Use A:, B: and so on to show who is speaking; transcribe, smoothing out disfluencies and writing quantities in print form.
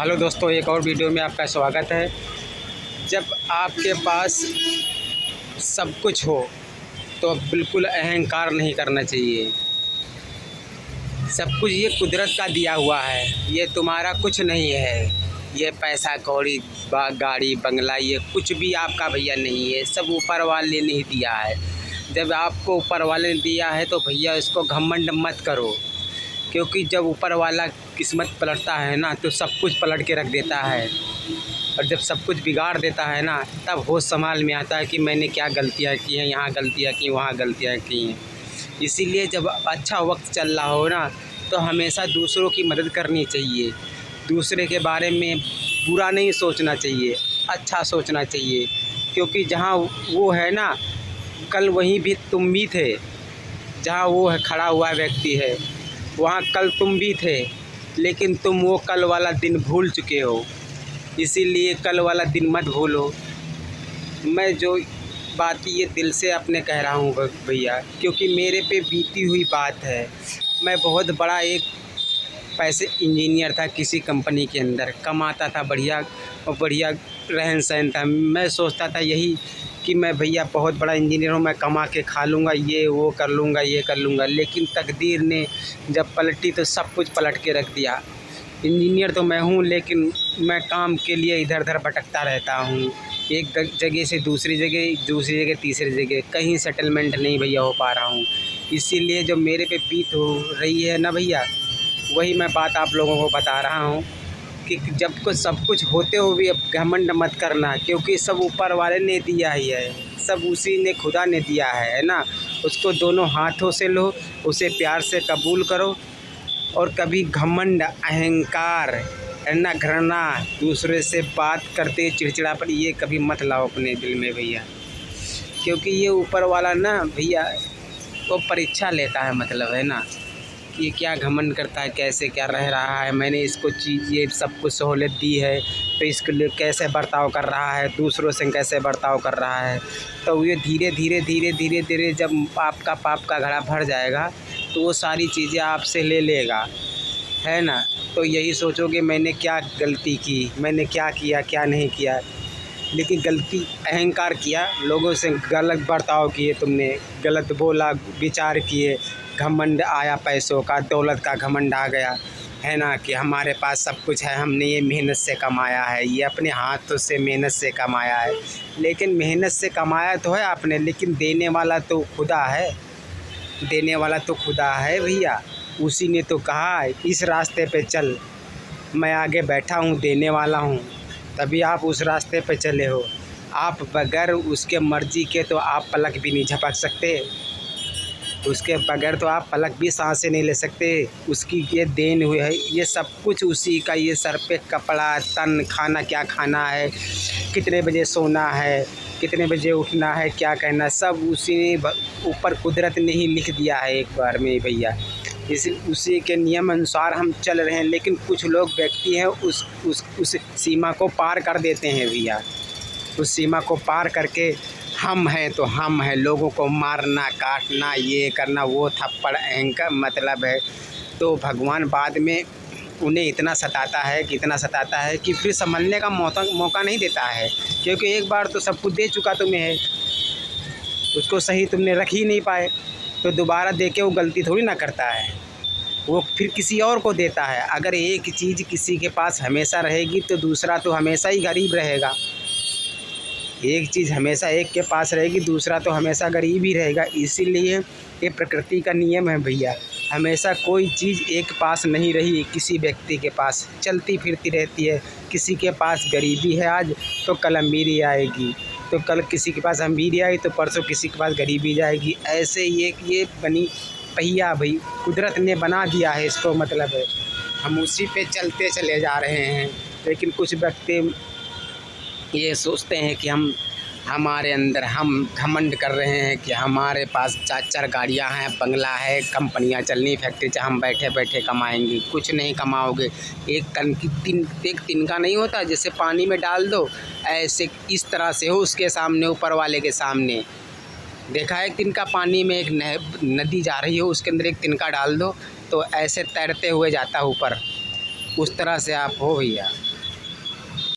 A: Hello दोस्तों, एक और वीडियो में आपका स्वागत है। जब आपके पास सब कुछ हो तो बिल्कुल अहंकार नहीं करना चाहिए। सब कुछ ये कुदरत का दिया हुआ है, ये तुम्हारा कुछ नहीं है। ये पैसा कौड़ी गाड़ी बंगला ये कुछ भी आपका भैया नहीं है, सब ऊपर वाले ने ही दिया है। जब आपको ऊपर वाले ने दिया है तो भैया इसको घमंड मत करो, क्योंकि जब ऊपर वाला किस्मत पलटता है ना तो सब कुछ पलट के रख देता है। और जब सब कुछ बिगाड़ देता है ना तब होश संभाल में आता है कि मैंने क्या गलतियाँ की हैं, यहाँ गलतियाँ की, वहाँ गलतियाँ की हैं। इसीलिए जब अच्छा वक्त चल रहा हो ना तो हमेशा दूसरों की मदद करनी चाहिए। दूसरे के बारे में बुरा नहीं सोचना चाहिए, अच्छा सोचना चाहिए, क्योंकि जहाँ वो है ना कल वहीं भी तुम भी थे। जहाँ वो है खड़ा हुआ व्यक्ति है वहाँ कल तुम भी थे, लेकिन तुम वो कल वाला दिन भूल चुके हो। इसीलिए कल वाला दिन मत भूलो। मैं जो बात ये दिल से अपने कह रहा हूँ भैया, क्योंकि मेरे पे बीती हुई बात है। मैं बहुत बड़ा एक पैसे इंजीनियर था, किसी कंपनी के अंदर कमाता था, बढ़िया बढ़िया रहन सहन था। मैं सोचता था यही कि मैं भैया बहुत बड़ा इंजीनियर हूँ, मैं कमा के खा लूँगा, ये वो कर लूँगा, ये कर लूँगा। लेकिन तकदीर ने जब पलटी तो सब कुछ पलट के रख दिया। इंजीनियर तो मैं हूँ, लेकिन मैं काम के लिए इधर उधर भटकता रहता हूँ, एक जगह से दूसरी जगह तीसरी जगह, कहीं सेटलमेंट नहीं भैया हो पा रहा हूँ। इसीलिए जो मेरे पे बीत हो रही है ना भैया, वही मैं बात आप लोगों को बता रहा हूँ कि जब कुछ सब कुछ होते हुए भी अब घमंड मत करना, क्योंकि सब ऊपर वाले ने दिया ही है, सब उसी ने खुदा ने दिया है ना। उसको दोनों हाथों से लो, उसे प्यार से कबूल करो, और कभी घमंड अहंकार है ना, घृणा, दूसरे से बात करते चिड़चिड़ापन ये कभी मत लाओ अपने दिल में भैया। क्योंकि ये ऊपर वाला ना भैया वो परीक्षा लेता है, मतलब है ना कि क्या घमंड करता है, कैसे क्या रह रहा है, मैंने इसको चीज़ ये सब कुछ सहूलियत दी है तो इसके लिए कैसे बर्ताव कर रहा है, दूसरों से कैसे बर्ताव कर रहा है। तो ये धीरे धीरे जब आपका पाप का घड़ा भर जाएगा तो वो सारी चीज़ें आपसे ले लेगा, है ना। तो यही सोचोगे मैंने क्या गलती की, मैंने क्या किया क्या नहीं किया। लेकिन गलती अहंकार किया, लोगों से गलत बर्ताव किए, तुमने गलत बोला, विचार किए, घमंड आया, पैसों का दौलत का घमंड आ गया, है ना, कि हमारे पास सब कुछ है, हमने ये मेहनत से कमाया है, ये अपने हाथों से मेहनत से कमाया है। लेकिन मेहनत से कमाया तो है आपने, लेकिन देने वाला तो खुदा है, देने वाला तो खुदा है भैया। उसी ने तो कहा इस रास्ते पे चल, मैं आगे बैठा हूँ, देने वाला हूँ, तभी आप उस रास्ते पे चले हो। आप बगैर उसके मर्ज़ी के तो आप पलक भी नहीं झपक सकते, उसके बगैर तो आप पलक भी सांसें नहीं ले सकते। उसकी ये देन हुई है, ये सब कुछ उसी का। ये सर पे कपड़ा, तन, खाना क्या खाना है, कितने बजे सोना है, कितने बजे उठना है, क्या कहना, सब उसी ने ऊपर कुदरत ने ही लिख दिया है एक बार में भैया। उसी के नियम अनुसार हम चल रहे हैं। लेकिन कुछ लोग व्यक्ति हैं उस सीमा को पार कर देते हैं भैया। उस सीमा को पार करके हम हैं तो हम हैं, लोगों को मारना काटना ये करना, वो थप्पड़ अहंकार मतलब है। तो भगवान बाद में उन्हें इतना सताता है कि फिर संभलने का मौका नहीं देता है, क्योंकि एक बार तो सब कुछ दे चुका तुम्हें है, उसको सही तुमने रख ही नहीं पाए, तो दोबारा दे के वो गलती थोड़ी ना करता है, वो फिर किसी और को देता है। अगर एक चीज़ किसी के पास हमेशा रहेगी तो दूसरा तो हमेशा ही गरीब रहेगा। एक चीज़ हमेशा एक के पास रहेगी, दूसरा तो हमेशा गरीब ही रहेगा। इसीलिए ये प्रकृति का नियम है भैया, हमेशा कोई चीज़ एक पास नहीं रही, किसी व्यक्ति के पास चलती फिरती रहती है। किसी के पास गरीबी है आज तो कल अमीरी आएगी, तो कल किसी के पास अमीरी आई तो परसों किसी के पास गरीबी जाएगी। ऐसे ये बनी पहिया भाई, कुदरत ने बना दिया है इसको, मतलब है हम उसी पे चलते चले जा रहे हैं। लेकिन कुछ व्यक्ति ये सोचते हैं कि हमारे अंदर हम घमंड कर रहे हैं कि हमारे पास 4 गाड़ियाँ हैं, बंगला है, कंपनियाँ चलनी, फैक्ट्री से हम बैठे बैठे कमाएंगे। कुछ नहीं कमाओगे। एक तिनका नहीं होता, जैसे पानी में डाल दो, ऐसे इस तरह से हो उसके सामने, ऊपर वाले के सामने। देखा है एक तिनका पानी में, एक नदी जा रही हो, उसके अंदर एक तिनका डाल दो तो ऐसे तैरते हुए जाता ऊपर, उस तरह से आप हो भैया।